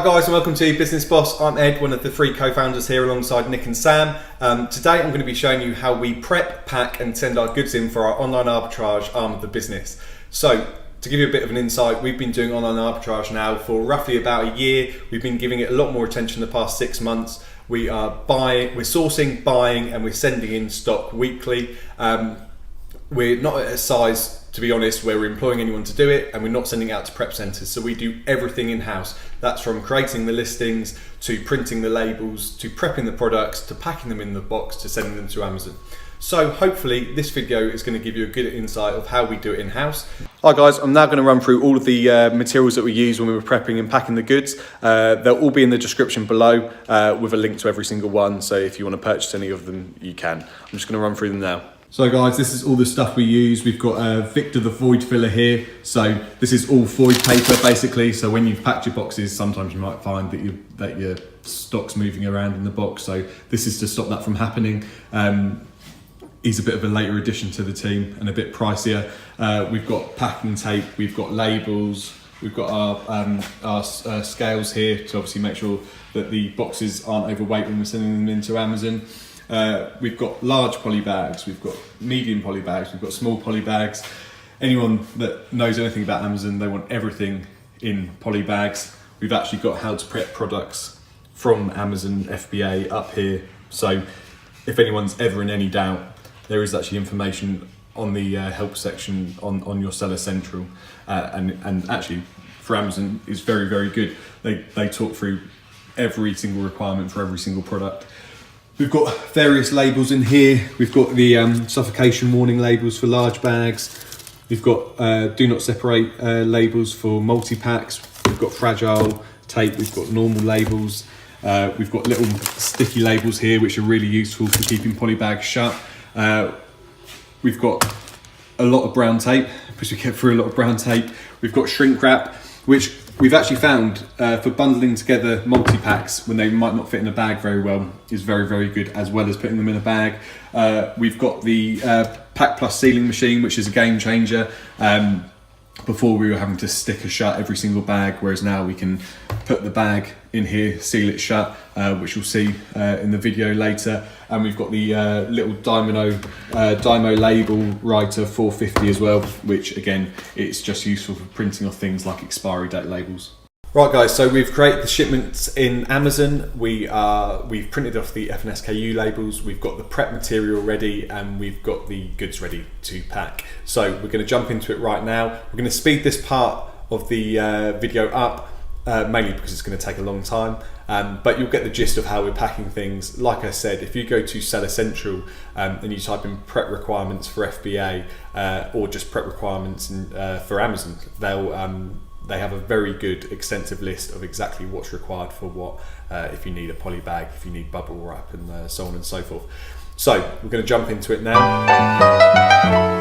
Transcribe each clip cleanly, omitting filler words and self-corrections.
guys, and welcome to Business Boss. I'm Ed, one of the 3 co-founders here alongside Nick and Sam. Today I'm going to be showing you how we prep, pack and send our goods in for our online arbitrage arm of the business. So to give you a bit of an insight, we've been doing online arbitrage now for roughly about a year. We've been giving it a lot more attention the past 6 months. We're sourcing, buying and we're sending in stock weekly. We're not at a size, to be honest, where we're employing anyone to do it, and we're not sending out to prep centres, so we do everything in-house. That's from creating the listings, to printing the labels, to prepping the products, to packing them in the box, to sending them to Amazon. So hopefully this video is going to give you a good insight of how we do it in-house. Hi guys, I'm now going to run through all of the materials that we use when we were prepping and packing the goods. They'll all be in the description below with a link to every single one, so if you want to purchase any of them, you can. I'm just going to run through them now. So guys, this is all the stuff we use. We've got Victor the void filler here. So this is all void paper basically. So when you've packed your boxes, sometimes you might find that your stock's moving around in the box. So this is to stop that from happening. He's a bit of a later addition to the team and a bit pricier. We've got packing tape, we've got labels, we've got our scales here to obviously make sure that the boxes aren't overweight when we're sending them into Amazon. We've got large poly bags, we've got medium poly bags, we've got small poly bags. Anyone that knows anything about Amazon, they want everything in poly bags. We've actually got how to prep products from Amazon FBA up here. So if anyone's ever in any doubt, there is actually information on the help section on your Seller Central. And actually for Amazon, it's very, very good. They talk through every single requirement for every single product. We've got various labels in here. We've got the suffocation warning labels for large bags. We've got do not separate labels for multi-packs. We've got fragile tape. We've got normal labels. We've got little sticky labels here, which are really useful for keeping poly bags shut. We've got a lot of brown tape, because we get through a lot of brown tape. We've got shrink wrap, which we've actually found for bundling together multi-packs when they might not fit in a bag very well is very, very good, as well as putting them in a bag. We've got the Pack Plus sealing machine, which is a game changer. Before we were having to sticker shut every single bag, whereas now we can put the bag in here, seal it shut, which you'll see in the video later. And we've got the little Dymo label writer 450 as well, which again, it's just useful for printing off things like expiry date labels. Right guys, so we've created the shipments in Amazon. We've printed off the F&SKU labels, we've got the prep material ready, and we've got the goods ready to pack. So we're going to jump into it right now. We're going to speed this part of the video up, mainly because it's going to take a long time, but you'll get the gist of how we're packing things. Like I said, if you go to Seller Central and you type in prep requirements for FBA or just prep requirements for Amazon, they have a very good extensive list of exactly what's required for what, if you need a poly bag, if you need bubble wrap, and so on and so forth. So we're going to jump into it now.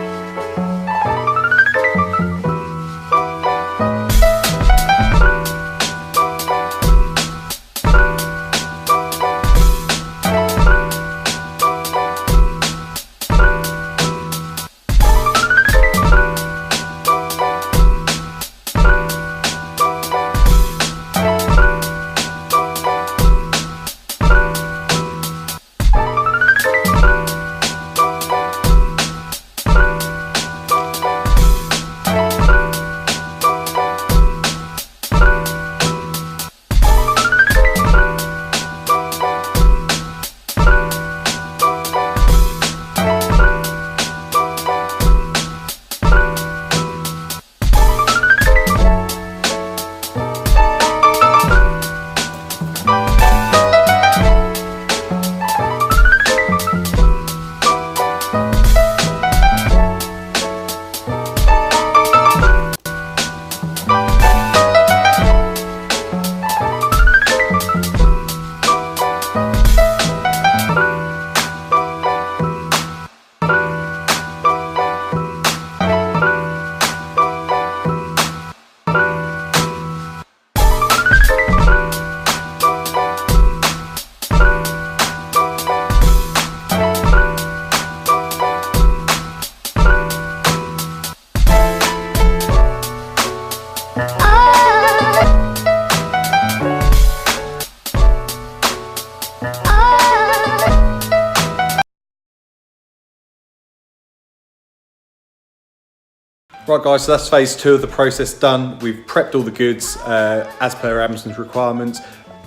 Right guys, so that's phase 2 of the process done. We've prepped all the goods as per Amazon's requirements.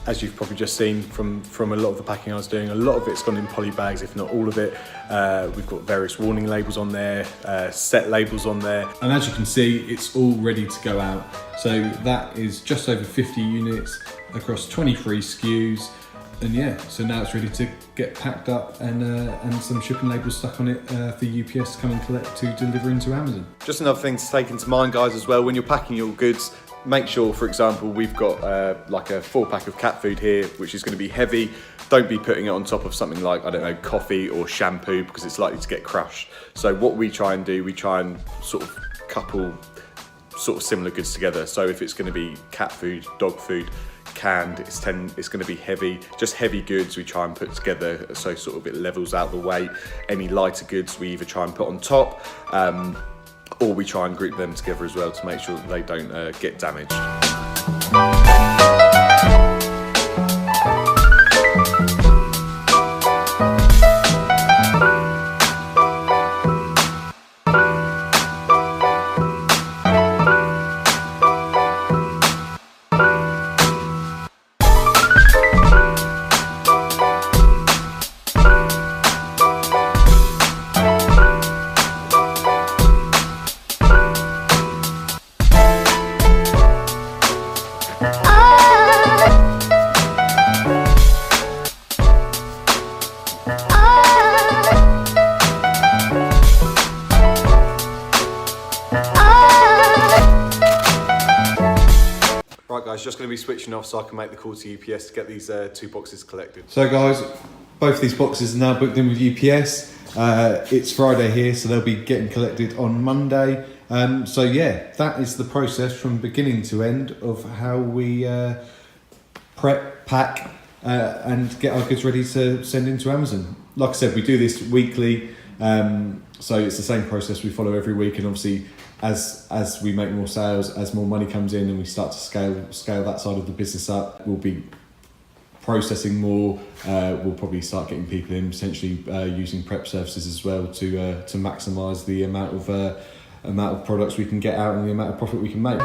As you've probably just seen from a lot of the packing I was doing, a lot of it's gone in poly bags, if not all of it. We've got various warning labels on there, set labels on there. And as you can see, it's all ready to go out. So that is just over 50 units across 23 SKUs. And yeah, so now it's ready to get packed up and some shipping labels stuck on it for UPS to come and collect to deliver into Amazon. Just another thing to take into mind, guys, as well, when you're packing your goods, make sure, for example, we've got like a 4-pack of cat food here, which is going to be heavy. Don't be putting it on top of something like, I don't know, coffee or shampoo, because it's likely to get crushed. So what we try and do, we try and sort of couple sort of similar goods together. So if it's going to be cat food, dog food, canned, it's going to be heavy, just heavy goods we try and put together, so sort of it levels out the weight. Any lighter goods we either try and put on top, or we try and group them together as well to make sure that they don't get damaged. Right guys, just going to be switching off so I can make the call to UPS to get these 2 boxes collected. So guys, both these boxes are now booked in with UPS. It's Friday here, so they'll be getting collected on Monday. So yeah, that is the process from beginning to end of how we prep, pack and get our goods ready to send into Amazon. Like I said, we do this weekly, so it's the same process we follow every week, and obviously as we make more sales, as more money comes in and we start to scale that side of the business up, we'll be processing more. We'll probably start getting people in, potentially using prep services as well to maximise the amount of products we can get out and the amount of profit we can make.